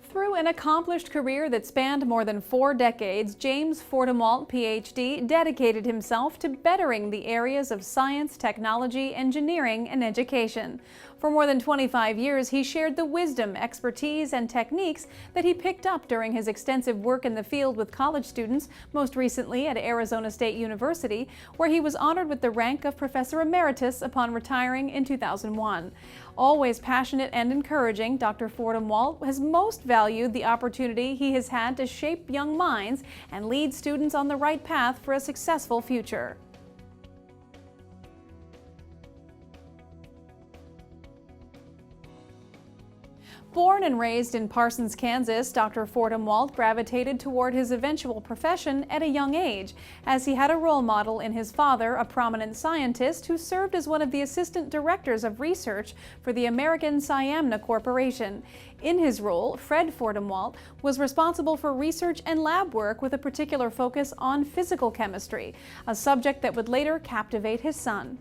Through an accomplished career that spanned more than 4 decades, James Fordemwalt, Ph.D., dedicated himself to bettering the areas of science, technology, engineering, and education. For more than 25 years, he shared the wisdom, expertise, and techniques that he picked up during his extensive work in the field with college students, most recently at Arizona State University, where he was honored with the rank of Professor Emeritus upon retiring in 2001. Always passionate and encouraging, Dr. Fordemwalt has most valued the opportunity he has had to shape young minds and lead students on the right path for a successful future. Born and raised in Parsons, Kansas, Dr. Fordemwalt gravitated toward his eventual profession at a young age, as he had a role model in his father, a prominent scientist who served as one of the assistant directors of research for the American Siamna Corporation. In his role, Fred Fordemwalt was responsible for research and lab work with a particular focus on physical chemistry, a subject that would later captivate his son.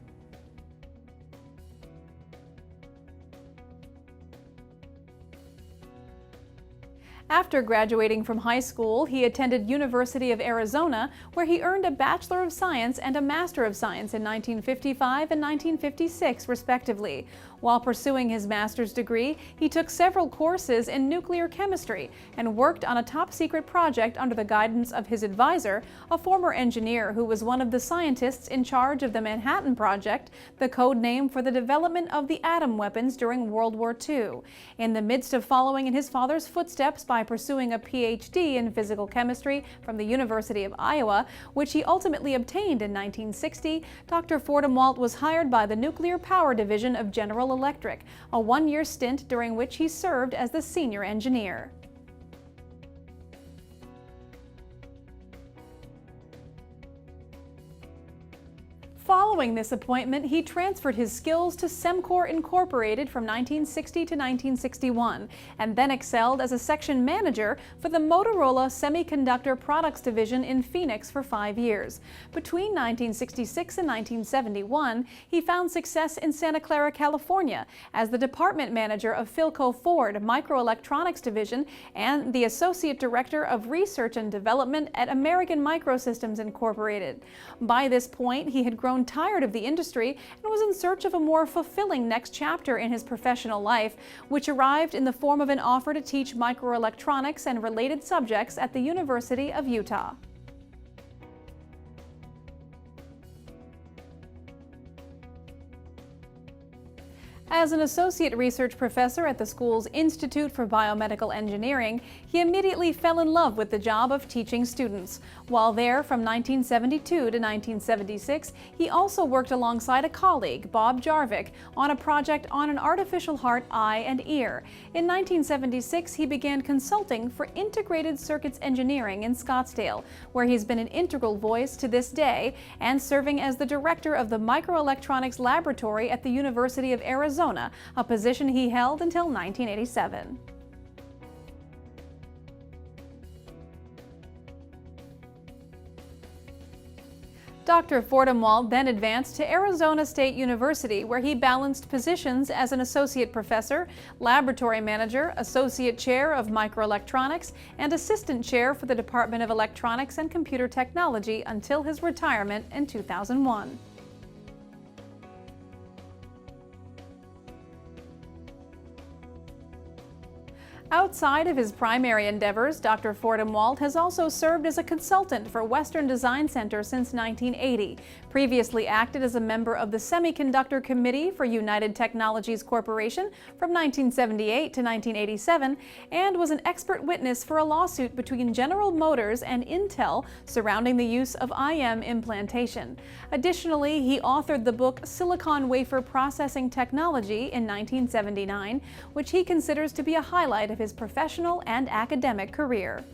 After graduating from high school, he attended University of Arizona, where he earned a Bachelor of Science and a Master of Science in 1955 and 1956, respectively. While pursuing his master's degree, he took several courses in nuclear chemistry and worked on a top-secret project under the guidance of his advisor, a former engineer who was one of the scientists in charge of the Manhattan Project, the code name for the development of the atom weapons during World War II. In the midst of following in his father's footsteps by pursuing a Ph.D. in physical chemistry from the University of Iowa, which he ultimately obtained in 1960, Dr. Fordemwalt was hired by the Nuclear Power Division of General Electric, a one-year stint during which he served as the senior engineer. Following this appointment, he transferred his skills to Semcor Incorporated from 1960 to 1961, and then excelled as a section manager for the Motorola Semiconductor Products Division in Phoenix for 5 years. Between 1966 and 1971, he found success in Santa Clara, California, as the department manager of Philco Ford Microelectronics Division and the associate director of research and development at American Microsystems Incorporated. By this point, he had grown tired of the industry and was in search of a more fulfilling next chapter in his professional life, which arrived in the form of an offer to teach microelectronics and related subjects at the University of Utah. As an associate research professor at the school's Institute for Biomedical Engineering, he immediately fell in love with the job of teaching students. While there from 1972 to 1976, he also worked alongside a colleague, Bob Jarvik, on a project on an artificial heart, eye, and ear. In 1976, he began consulting for Integrated Circuits Engineering in Scottsdale, where he's been an integral voice to this day, and serving as the director of the Microelectronics Laboratory at the University of Arizona, a position he held until 1987. Dr. Fordemwalt then advanced to Arizona State University, where he balanced positions as an associate professor, laboratory manager, associate chair of microelectronics, and assistant chair for the Department of Electronics and Computer Technology until his retirement in 2001. Outside of his primary endeavors, Dr. Fordemwalt has also served as a consultant for Western Design Center since 1980, previously acted as a member of the Semiconductor Committee for United Technologies Corporation from 1978 to 1987, and was an expert witness for a lawsuit between General Motors and Intel surrounding the use of IM implantation. Additionally, he authored the book Silicon Wafer Processing Technology in 1979, which he considers to be a highlight of his professional and academic career.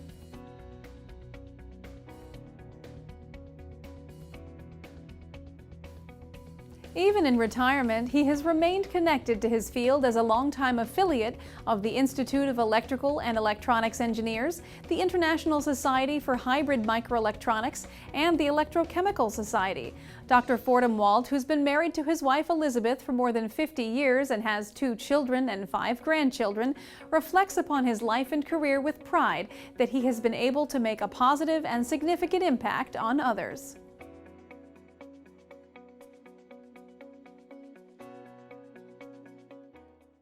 Even in retirement, he has remained connected to his field as a longtime affiliate of the Institute of Electrical and Electronics Engineers, the International Society for Hybrid Microelectronics, and the Electrochemical Society. Dr. Fordemwalt, who's been married to his wife Elizabeth for more than 50 years and has 2 children and 5 grandchildren, reflects upon his life and career with pride that he has been able to make a positive and significant impact on others.